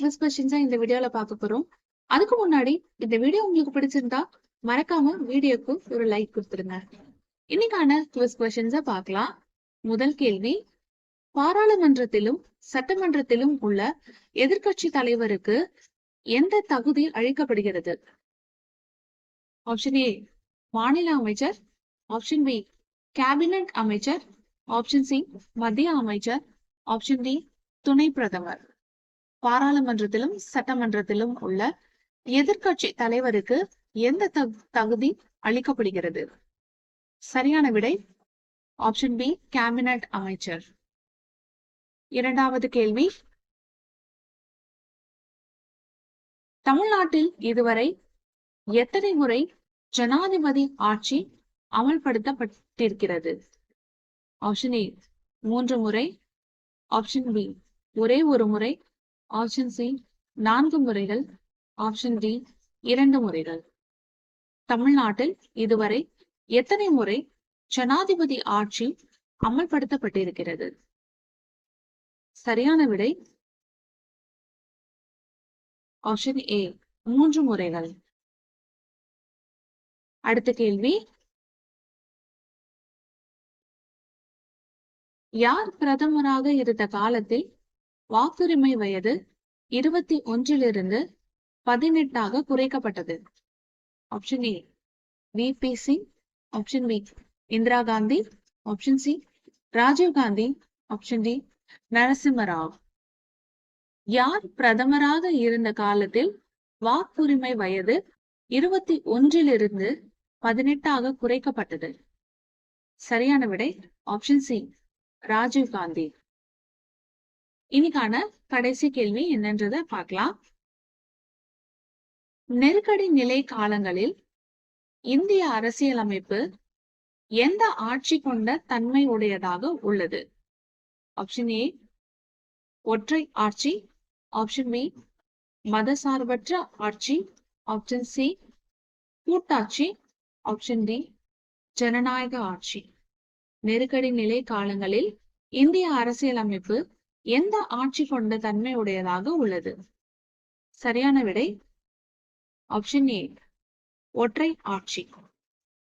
Quiz கொஸ்டின்ஸா இந்த வீடியோல பார்க்க போறோம். அதுக்கு முன்னாடி இந்த வீடியோ உங்களுக்கு பிடிச்சிருந்தா மறக்காம வீடியோக்கு ஒரு லைக் கொடுத்துருங்க. இன்னைக்கான குவிஸ் கொஸ்டின்ஸா பார்க்கலாம். முதல் கேள்வி, பாராளுமன்றத்திலும் சட்டமன்றத்திலும் உள்ள எதிர்க்கட்சி தலைவருக்கு எந்த தகுதி அளிக்கப்படுகிறது? ஆப்ஷன் ஏ மாநில அமைச்சர், ஆப்ஷன் பி கேபினட் அமைச்சர், ஆப்ஷன் சி மத்திய அமைச்சர், ஆப்ஷன் டி துணை பிரதமர். பாராளுமன்றத்திலும் சட்டமன்றத்திலும் உள்ள எதிர்க்கட்சி தலைவருக்கு எந்த தகுதி அளிக்கப்படுகிறது? சரியான விடை ஆப்ஷன் பி கேபினட் அமைச்சர். இரண்டாவது கேள்வி, தமிழ்நாட்டில் இதுவரை எத்தனை முறை ஜனாதிபதி ஆட்சி அமல்படுத்தப்பட்டிருக்கிறது? ஆப்ஷன் ஏ 3 முறை, ஆப்ஷன் பி ஒரே ஒரு முறை, ஆப்ஷன் சி 4 முறைகள், ஆப்ஷன் டி 2 முறைகள். தமிழ்நாட்டில் இதுவரை எத்தனை முறை ஜனாதிபதி ஆட்சி அமல்படுத்தப்பட்டிருக்கிறது? சரியான விடை ஆப்ஷன் ஏ 3 முறைகள். அடுத்த கேள்வி, யார் பிரதமராக இருந்த காலத்தில் வாக்குரிமை வயது 21 18 குறைக்கப்பட்டது? Option A V P. Singh, option B Indira Gandhi, option C Rajiv Gandhi, option D Narasimha Rao. யார் பிரதமராக இருந்த காலத்தில் வாக்குரிமை வயது 21 18 குறைக்கப்பட்டது? சரியான விடை ஆப்ஷன் சி ராஜீவ் காந்தி. இன்னைக்கான கடைசி கேள்வி என்னன்றதை பார்க்கலாம். நெருக்கடி நிலை காலங்களில் இந்திய அரசியலமைப்பு எந்த ஆட்சி கொண்ட தன்மை உடையதாக உள்ளது? ஆப்ஷன் ஏ ஒற்றை ஆட்சி, ஆப்ஷன் பி மதசார்பற்ற ஆட்சி, ஆப்ஷன் சி கூட்டாட்சி, ஆப்ஷன் டி ஜனநாயக ஆட்சி. நெருக்கடி நிலை காலங்களில் இந்திய அரசியலமைப்பு எந்த ஆட்சி கொண்ட தன்மை உடையதாக உள்ளது? சரியான விடை ஆப்ஷன் ஏ ஒற்றை ஆட்சி.